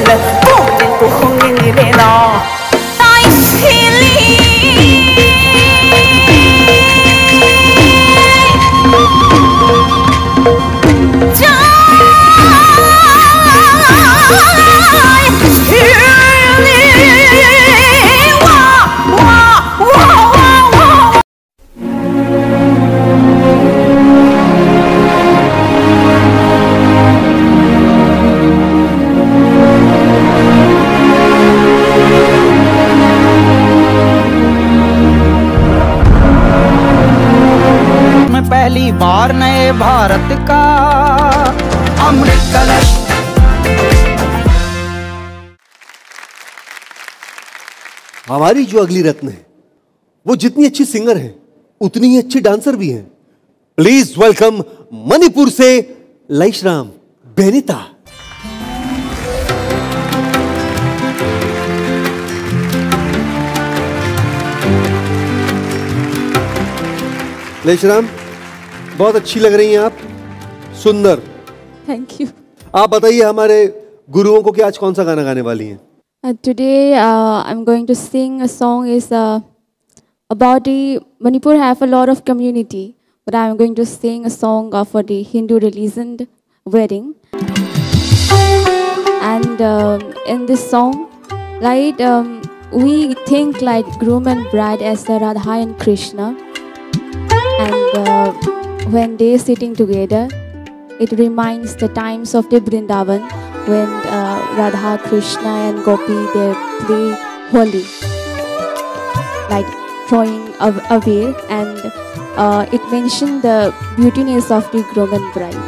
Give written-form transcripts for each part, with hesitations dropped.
consil bom đến của không nên nghĩ về nó tại silly पहली बार नए भारत का अमृत कलश। हमारी जो अगली रत्न है वो जितनी अच्छी सिंगर है उतनी ही अच्छी डांसर भी है। प्लीज वेलकम मणिपुर से लाइशराम बेनिता। लाइशराम बहुत अच्छी लग रही हैं आप, सुंदर। Thank you. आप बताइए हमारे गुरुओं को कि आज कौन सा गाना गाने वाली हैं? Today I'm going to sing a song is about the Manipur have a lot of community, but I'm going to sing a song for the Hindu religion wedding. And in this song, like we think like groom and bride as Radha and Krishna, and when they sitting together, it reminds the times of the Vrindavan when Radha, Krishna and Gopi they play Holi, like throwing away, and it mentioned the beautiness of the groom and bride.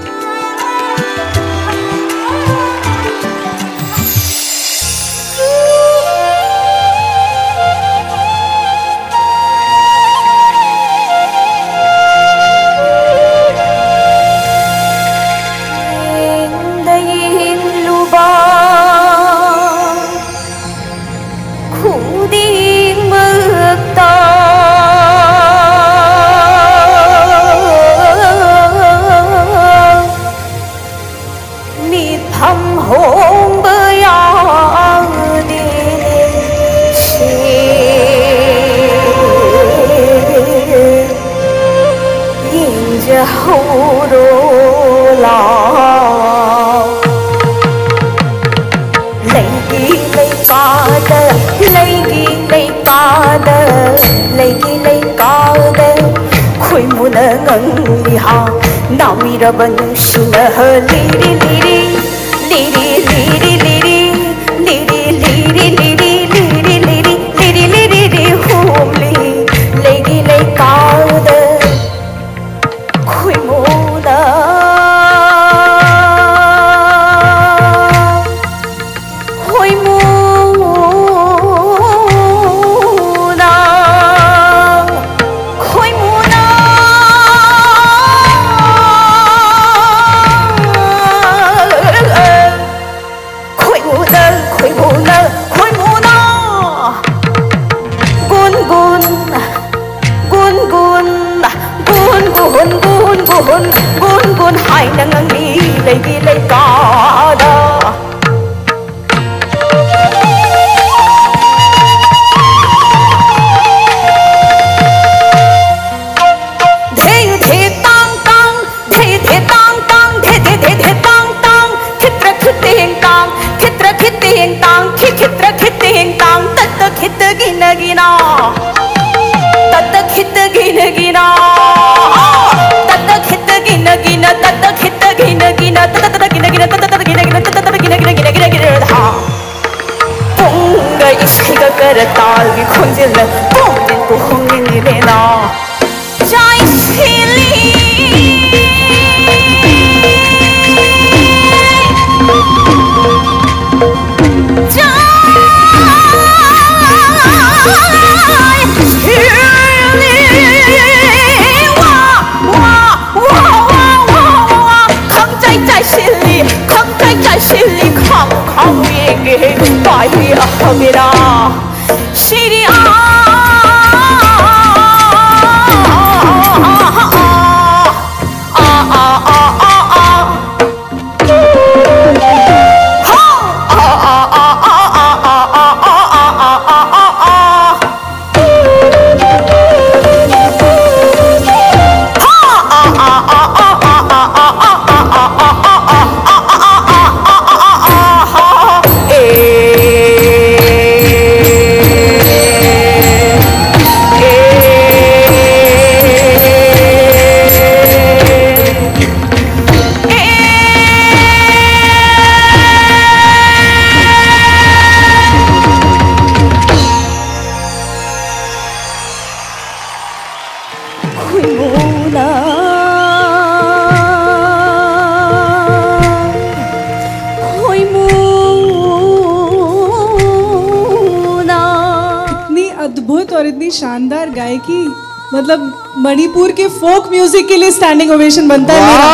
प्रस्तुत और इतनी शानदार गायकी, मतलब मणिपुर के folk music के लिए standing ovation बनता है मेरा।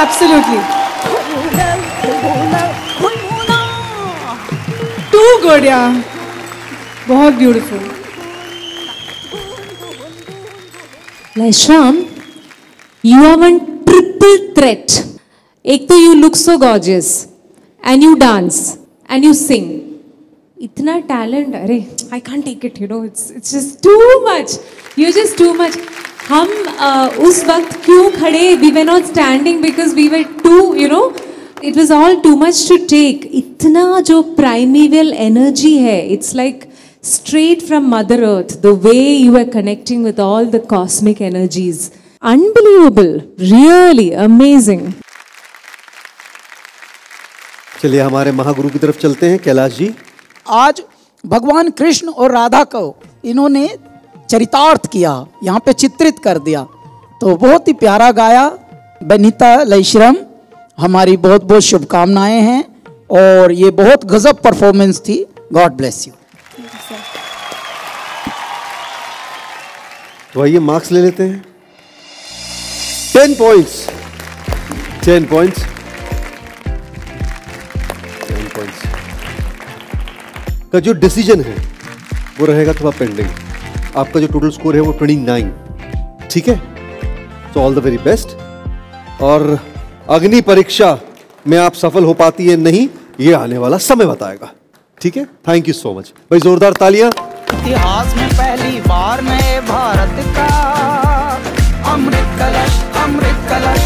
एब्सोल्युटली टू गुड यार, बहुत beautiful. Laishram, you are one triple threat. एक तो you look so gorgeous and you dance and you sing. इतना talent, अरे I can't take it, you know, it's just too much. You're just too much. हम उस वक्त क्यों खड़े? We were not standing because we were too, you know, it was all too much to take. इतना जो primeval energy है, it's like straight from Mother Earth, the way you are connecting with all the cosmic energies. Unbelievable, really amazing. चलिए हमारे महागुरु की तरफ चलते हैं, कैलाश जी। आज भगवान कृष्ण और राधा को इन्होंने चरितार्थ किया, यहाँ पे चित्रित कर दिया, तो बहुत ही प्यारा गाया। बनीता लैश्रम, हमारी बहुत बहुत शुभकामनाएं हैं और ये बहुत गजब परफॉर्मेंस थी। God bless you. तो आइए मार्क्स ले लेते हैं। 10 पॉइंट्स, 10 पॉइंट्स, 10 पॉइंट्स का जो डिसीजन है वो रहेगा थोड़ा पेंडिंग। आपका जो टोटल स्कोर है वो 29, ठीक है। तो ऑल द वेरी बेस्ट। और अग्नि परीक्षा में आप सफल हो पाती है नहीं, ये आने वाला समय बताएगा, ठीक है। थैंक यू सो मच भाई, जोरदार तालियां। इतिहास में पहली बार नए भारत का अमृत कलश, अमृत कलश।